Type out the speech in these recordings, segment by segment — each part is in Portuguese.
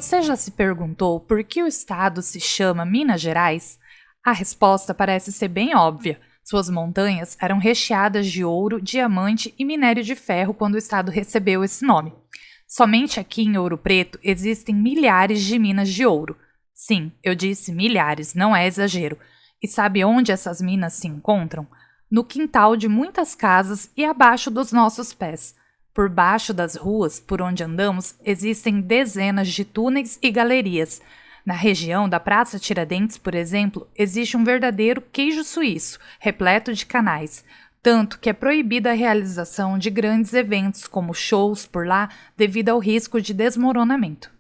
Você já se perguntou por que o estado se chama Minas Gerais? A resposta parece ser bem óbvia. Suas montanhas eram recheadas de ouro, diamante e minério de ferro quando o estado recebeu esse nome. Somente aqui em Ouro Preto existem milhares de minas de ouro. Sim, eu disse milhares, não é exagero. E sabe onde essas minas se encontram? No quintal de muitas casas e abaixo dos nossos pés. Por baixo das ruas por onde andamos existem dezenas de túneis e galerias. Na região da Praça Tiradentes, por exemplo, existe um verdadeiro queijo suíço, repleto de canais. Tanto que é proibida a realização de grandes eventos como shows por lá devido ao risco de desmoronamento.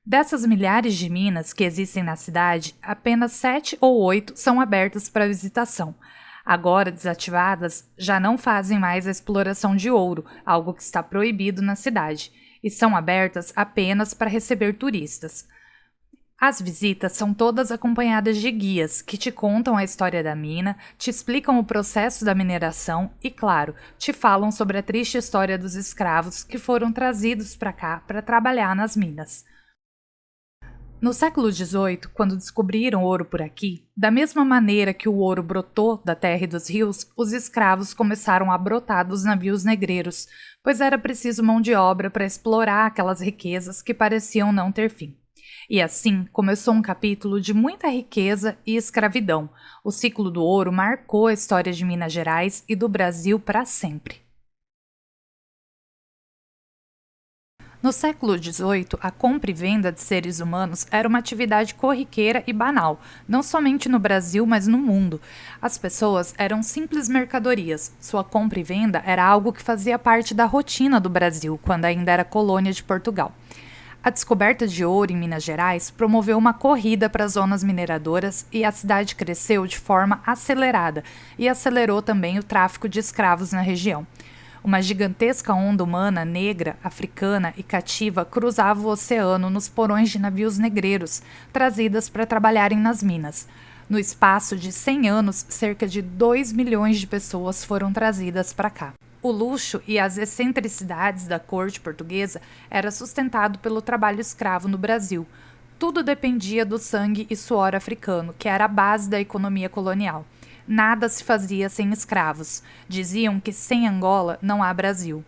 Dessas milhares de minas que existem na cidade, apenas 7 ou 8 são abertas para visitação. Agora desativadas, já não fazem mais a exploração de ouro, algo que está proibido na cidade, e são abertas apenas para receber turistas. As visitas são todas acompanhadas de guias que te contam a história da mina, te explicam o processo da mineração e, claro, te falam sobre a triste história dos escravos que foram trazidos para cá para trabalhar nas minas. No século XVIII, quando descobriram ouro por aqui, da mesma maneira que o ouro brotou da terra e dos rios, os escravos começaram a brotar dos navios negreiros, pois era preciso mão de obra para explorar aquelas riquezas que pareciam não ter fim. E assim começou um capítulo de muita riqueza e escravidão. O ciclo do ouro marcou a história de Minas Gerais e do Brasil para sempre. No século XVIII, a compra e venda de seres humanos era uma atividade corriqueira e banal, não somente no Brasil, mas no mundo. As pessoas eram simples mercadorias. Sua compra e venda era algo que fazia parte da rotina do Brasil, quando ainda era colônia de Portugal. A descoberta de ouro em Minas Gerais promoveu uma corrida para as zonas mineradoras e a cidade cresceu de forma acelerada e acelerou também o tráfico de escravos na região. Uma gigantesca onda humana, negra, africana e cativa cruzava o oceano nos porões de navios negreiros, trazidas para trabalharem nas minas. No espaço de 100 anos, cerca de 2 milhões de pessoas foram trazidas para cá. O luxo e as excentricidades da corte portuguesa era sustentado pelo trabalho escravo no Brasil. Tudo dependia do sangue e suor africano, que era a base da economia colonial. Nada se fazia sem escravos. Diziam que sem Angola não há Brasil.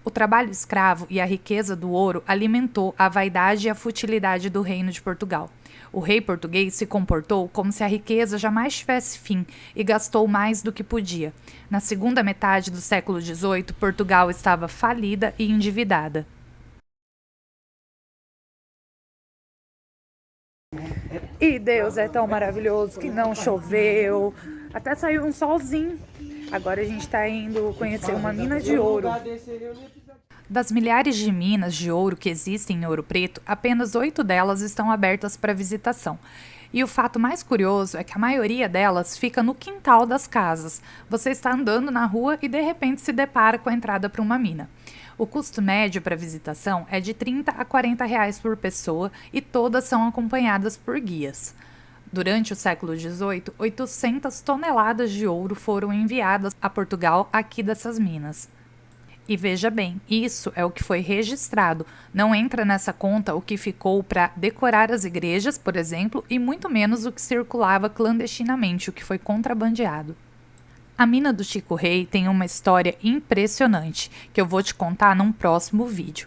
O trabalho escravo e a riqueza do ouro alimentou a vaidade e a futilidade do reino de Portugal. O rei português se comportou como se a riqueza jamais tivesse fim e gastou mais do que podia. Na segunda metade do século XVIII, Portugal estava falida e endividada. E Deus é tão maravilhoso que não choveu, até saiu um solzinho. Agora a gente está indo conhecer uma mina de ouro. Das milhares de minas de ouro que existem em Ouro Preto, apenas 8 delas estão abertas para visitação. E o fato mais curioso é que a maioria delas fica no quintal das casas. Você está andando na rua e de repente se depara com a entrada para uma mina. O custo médio para visitação é de R$ 30 a R$ 40 por pessoa e todas são acompanhadas por guias. Durante o século XVIII, 800 toneladas de ouro foram enviadas a Portugal aqui dessas minas. E veja bem, isso é o que foi registrado. Não entra nessa conta o que ficou para decorar as igrejas, por exemplo, e muito menos o que circulava clandestinamente, o que foi contrabandeado. A mina do Chico Rei tem uma história impressionante, que eu vou te contar num próximo vídeo.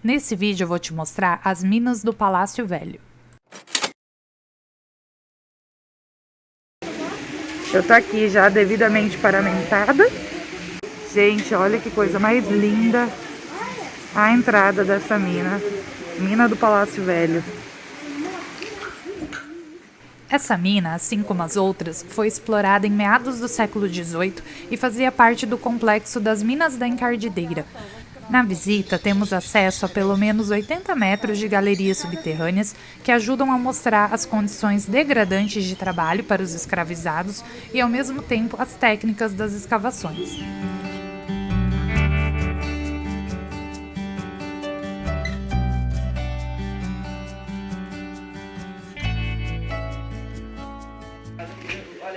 Nesse vídeo eu vou te mostrar as minas do Palácio Velho. Eu tô aqui já devidamente paramentada. Gente, olha que coisa mais linda a entrada dessa mina. Mina do Palácio Velho. Essa mina, assim como as outras, foi explorada em meados do século XVIII e fazia parte do complexo das Minas da Encardideira. Na visita, temos acesso a pelo menos 80 metros de galerias subterrâneas que ajudam a mostrar as condições degradantes de trabalho para os escravizados e, ao mesmo tempo, as técnicas das escavações.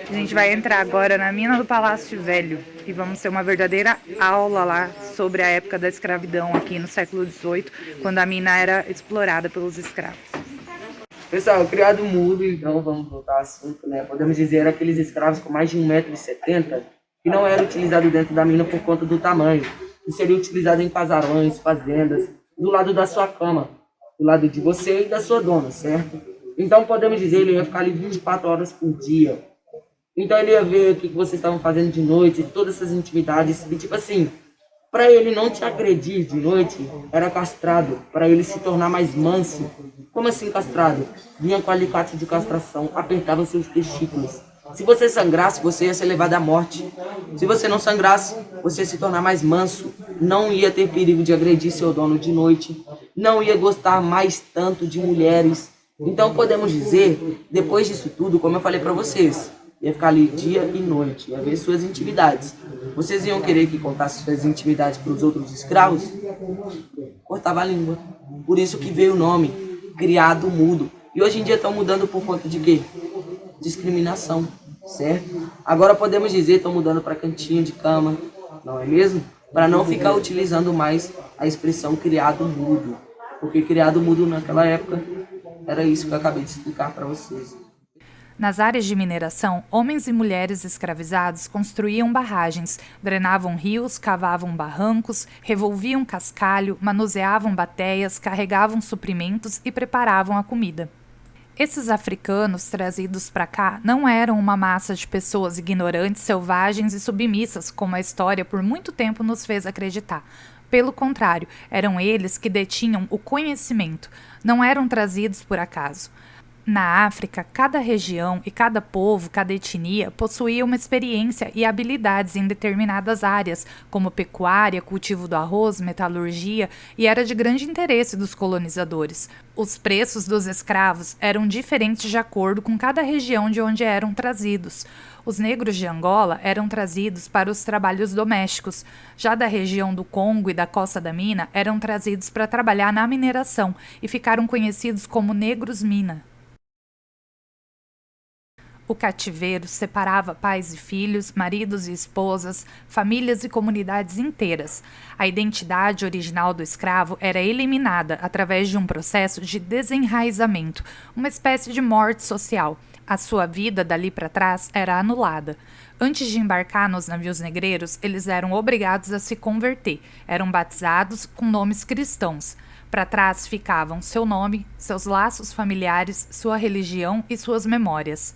A gente vai entrar agora na mina do Palácio Velho e vamos ter uma verdadeira aula lá sobre a época da escravidão aqui no século XVIII, quando a mina era explorada pelos escravos. Pessoal, criado mudo, então vamos voltar ao assunto, né? Podemos dizer aqueles escravos com mais de 1,70 m que não era utilizado dentro da mina por conta do tamanho, que seria utilizado em casarões, fazendas, do lado da sua cama, do lado de você e da sua dona, certo? Então podemos dizer que ele ia ficar ali 24 horas por dia. Então ele ia ver o que vocês estavam fazendo de noite, todas essas intimidades, e tipo assim, para ele não te agredir de noite, era castrado, para ele se tornar mais manso. Como assim castrado? Vinha com alicate de castração, apertava seus testículos. Se você sangrasse, você ia ser levado à morte. Se você não sangrasse, você ia se tornar mais manso, não ia ter perigo de agredir seu dono de noite, não ia gostar mais tanto de mulheres. Então podemos dizer, depois disso tudo, como eu falei para vocês, ia ficar ali dia e noite, ia ver suas intimidades. Vocês iam querer que contasse suas intimidades para os outros escravos? Cortava a língua. Por isso que veio o nome, criado mudo. E hoje em dia estão mudando por conta de quê? Discriminação, certo? Agora podemos dizer, estão mudando para cantinho de cama, não é mesmo? Para não ficar utilizando mais a expressão criado mudo. Porque criado mudo naquela época era isso que eu acabei de explicar para vocês. Nas áreas de mineração, homens e mulheres escravizados construíam barragens, drenavam rios, cavavam barrancos, revolviam cascalho, manuseavam bateias, carregavam suprimentos e preparavam a comida. Esses africanos trazidos para cá não eram uma massa de pessoas ignorantes, selvagens e submissas, como a história por muito tempo nos fez acreditar. Pelo contrário, eram eles que detinham o conhecimento, não eram trazidos por acaso. Na África, cada região e cada povo, cada etnia, possuía uma experiência e habilidades em determinadas áreas, como pecuária, cultivo do arroz, metalurgia, e era de grande interesse dos colonizadores. Os preços dos escravos eram diferentes de acordo com cada região de onde eram trazidos. Os negros de Angola eram trazidos para os trabalhos domésticos. Já da região do Congo e da Costa da Mina, eram trazidos para trabalhar na mineração e ficaram conhecidos como negros-mina. O cativeiro separava pais e filhos, maridos e esposas, famílias e comunidades inteiras. A identidade original do escravo era eliminada através de um processo de desenraizamento, uma espécie de morte social. A sua vida dali para trás era anulada. Antes de embarcar nos navios negreiros, eles eram obrigados a se converter. Eram batizados com nomes cristãos. Para trás ficavam seu nome, seus laços familiares, sua religião e suas memórias.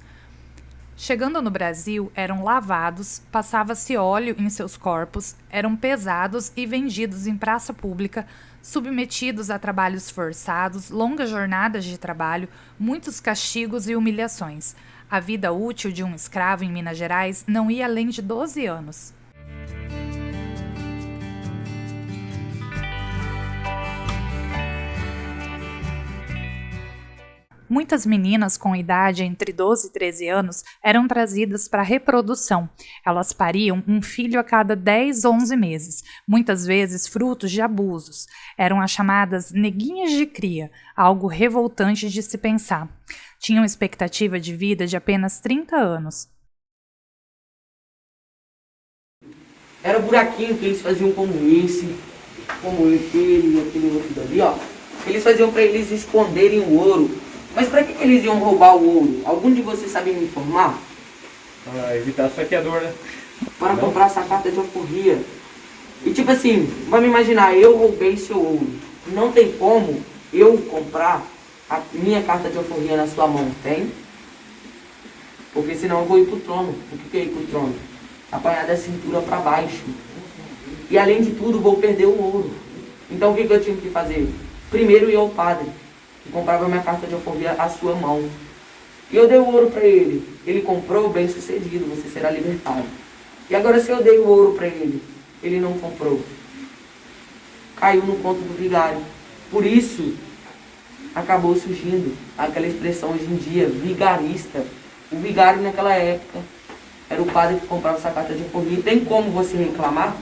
Chegando no Brasil, eram lavados, passava-se óleo em seus corpos, eram pesados e vendidos em praça pública, submetidos a trabalhos forçados, longas jornadas de trabalho, muitos castigos e humilhações. A vida útil de um escravo em Minas Gerais não ia além de 12 anos. Muitas meninas com idade entre 12 e 13 anos eram trazidas para reprodução. Elas pariam um filho a cada 10, 11 meses, muitas vezes frutos de abusos. Eram as chamadas neguinhas de cria, algo revoltante de se pensar. Tinham expectativa de vida de apenas 30 anos. Era o buraquinho que eles faziam como esse, como aquele e aquele outro dali, ó. Eles faziam para eles esconderem o ouro. Mas para que eles iam roubar o ouro? Algum de vocês sabe me informar? Para evitar saqueador, né? Para comprar essa carta de alforria. E tipo assim, vamos imaginar, eu roubei seu ouro. Não tem como eu comprar a minha carta de alforria na sua mão, tem? Porque senão eu vou ir pro trono. O que é ir pro trono? Apanhar da cintura para baixo. E além de tudo, vou perder o ouro. Então o que eu tinha que fazer? Primeiro ir ao padre, que comprava minha carta de alforria à sua mão. E eu dei o ouro para ele. Ele comprou, bem sucedido, você será libertado. E agora se eu dei o ouro para ele, ele não comprou. Caiu no conto do vigário. Por isso, acabou surgindo aquela expressão hoje em dia, vigarista. O vigário naquela época era o padre que comprava essa carta de alforria. Tem como você reclamar?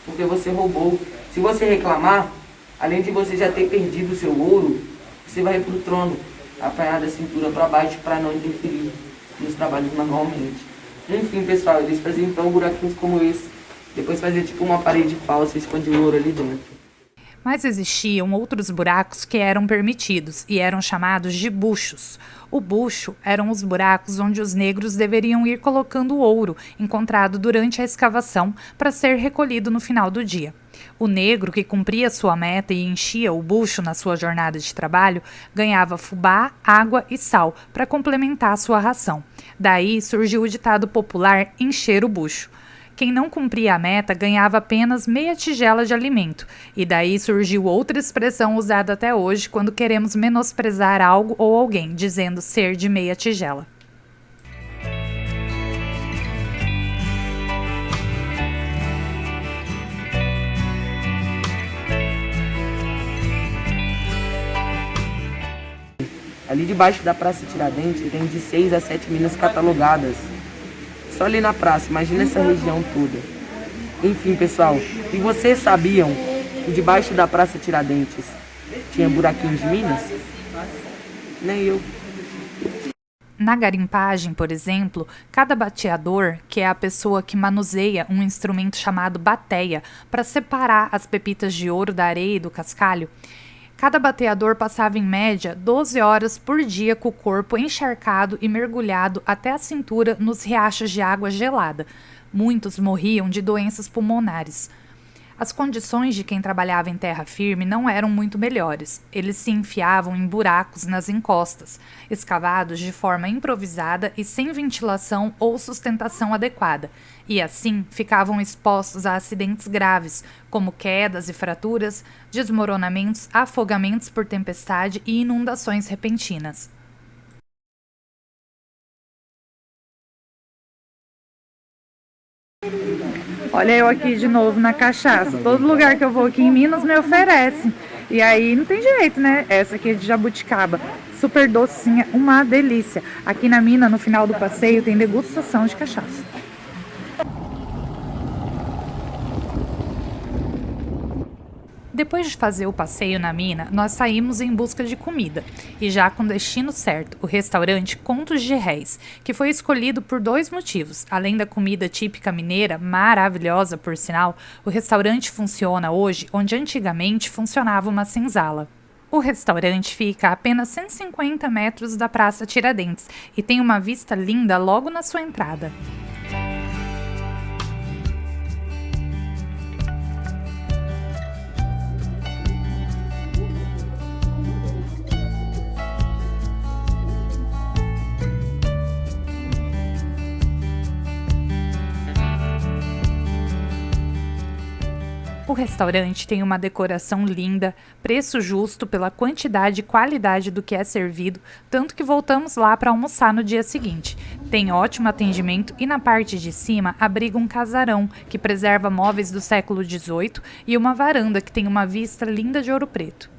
Porque você roubou. Se você reclamar, além de você já ter perdido o seu ouro, você vai para o trono, apanhar da cintura para baixo para não interferir nos trabalhos normalmente. Enfim, pessoal, eles faziam então buraquinhos como esse Depois fazia tipo uma parede falsa e escondia o ouro ali dentro. Mas existiam outros buracos que eram permitidos e eram chamados de buchos. O bucho eram os buracos onde os negros deveriam ir colocando o ouro encontrado durante a escavação para ser recolhido no final do dia. O negro que cumpria sua meta e enchia o bucho na sua jornada de trabalho ganhava fubá, água e sal para complementar sua ração. Daí surgiu o ditado popular encher o bucho. Quem não cumpria a meta ganhava apenas meia tigela de alimento, e daí surgiu outra expressão usada até hoje quando queremos menosprezar algo ou alguém, dizendo ser de meia tigela. Ali debaixo da Praça Tiradentes tem de 6 a 7 minas catalogadas. Só ali na praça, imagina essa região toda. Enfim, pessoal, e vocês sabiam que debaixo da Praça Tiradentes tinha buraquinhos de minas? Nem eu. Na garimpagem, por exemplo, cada bateador, que é a pessoa que manuseia um instrumento chamado bateia para separar as pepitas de ouro da areia e do cascalho, cada bateador passava em média 12 horas por dia com o corpo encharcado e mergulhado até a cintura nos riachos de água gelada. Muitos morriam de doenças pulmonares. As condições de quem trabalhava em terra firme não eram muito melhores. Eles se enfiavam em buracos nas encostas, escavados de forma improvisada e sem ventilação ou sustentação adequada, e assim ficavam expostos a acidentes graves, como quedas e fraturas, desmoronamentos, afogamentos por tempestade e inundações repentinas. Olha eu aqui de novo na cachaça. Todo lugar que eu vou aqui em Minas me oferece. E aí não tem jeito, né? Essa aqui é de jabuticaba. Super docinha, uma delícia. Aqui na mina, no final do passeio, tem degustação de cachaça. Depois de fazer o passeio na mina, nós saímos em busca de comida, e já com destino certo, o restaurante Contos de Réis, que foi escolhido por 2 motivos. Além da comida típica mineira, maravilhosa por sinal, o restaurante funciona hoje onde antigamente funcionava uma senzala. O restaurante fica a apenas 150 metros da Praça Tiradentes e tem uma vista linda logo na sua entrada. O restaurante tem uma decoração linda, preço justo pela quantidade e qualidade do que é servido, tanto que voltamos lá para almoçar no dia seguinte. Tem ótimo atendimento e na parte de cima abriga um casarão que preserva móveis do século XVIII e uma varanda que tem uma vista linda de Ouro Preto.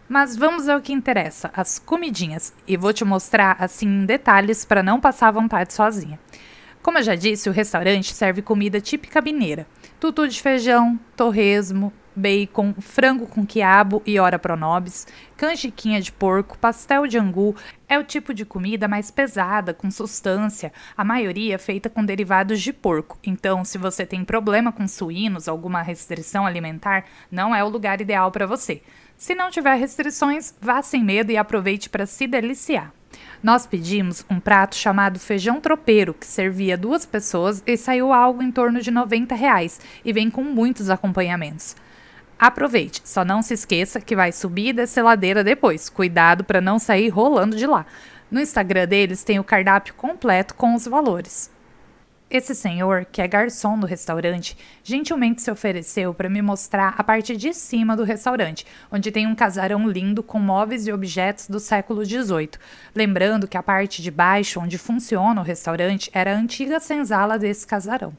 Mas vamos ao que interessa, as comidinhas, e vou te mostrar assim em detalhes para não passar vontade sozinha. Como eu já disse, o restaurante serve comida típica mineira, tutu de feijão, torresmo, bacon, frango com quiabo e ora pronobis, canjiquinha de porco, pastel de angu. É o tipo de comida mais pesada, com substância, a maioria feita com derivados de porco. Então, se você tem problema com suínos, alguma restrição alimentar, não é o lugar ideal para você. Se não tiver restrições, vá sem medo e aproveite para se deliciar. Nós pedimos um prato chamado feijão tropeiro, que servia 2 pessoas e saiu algo em torno de R$90 e vem com muitos acompanhamentos. Aproveite, só não se esqueça que vai subir e descer ladeira depois. Cuidado para não sair rolando de lá. No Instagram deles tem o cardápio completo com os valores. Esse senhor, que é garçom do restaurante, gentilmente se ofereceu para me mostrar a parte de cima do restaurante, onde tem um casarão lindo com móveis e objetos do século XVIII. Lembrando que a parte de baixo, onde funciona o restaurante, era a antiga senzala desse casarão.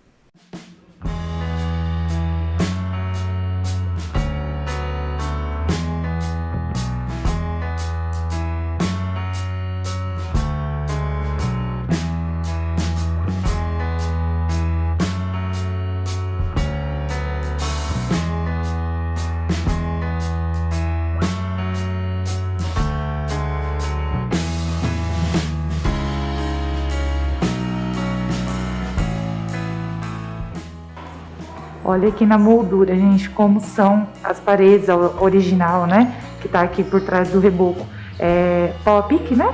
Olha aqui na moldura, gente, como são as paredes, a original, né? Que tá aqui por trás do reboco. É pau a pique, né?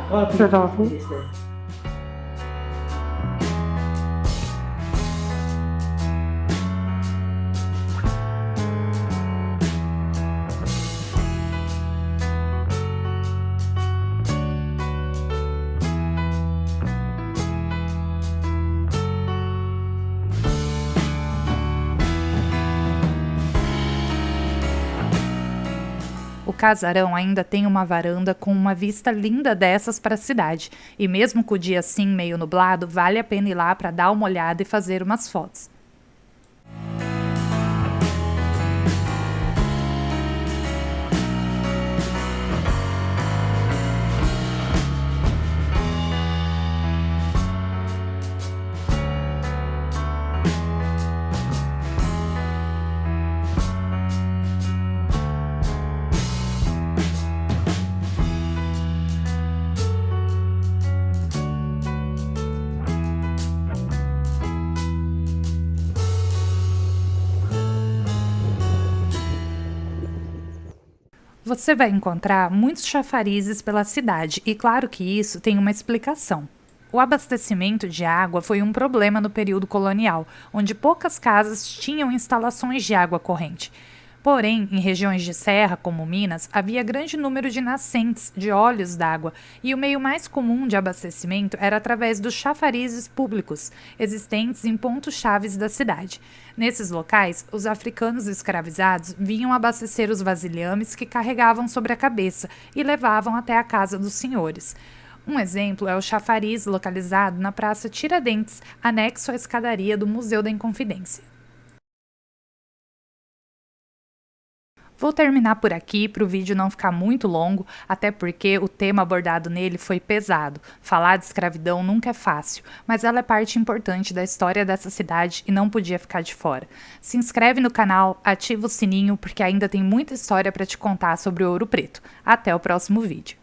O casarão ainda tem uma varanda com uma vista linda dessas para a cidade, e mesmo com o dia assim meio nublado, vale a pena ir lá para dar uma olhada e fazer umas fotos. Você vai encontrar muitos chafarizes pela cidade e claro que isso tem uma explicação. O abastecimento de água foi um problema no período colonial, onde poucas casas tinham instalações de água corrente. Porém, em regiões de serra, como Minas, havia grande número de nascentes de olhos d'água e o meio mais comum de abastecimento era através dos chafarizes públicos, existentes em pontos chaves da cidade. Nesses locais, os africanos escravizados vinham abastecer os vasilhames que carregavam sobre a cabeça e levavam até a casa dos senhores. Um exemplo é o chafariz localizado na Praça Tiradentes, anexo à escadaria do Museu da Inconfidência. Vou terminar por aqui para o vídeo não ficar muito longo, até porque o tema abordado nele foi pesado. Falar de escravidão nunca é fácil, mas ela é parte importante da história dessa cidade e não podia ficar de fora. Se inscreve no canal, ativa o sininho porque ainda tem muita história para te contar sobre o Ouro Preto. Até o próximo vídeo.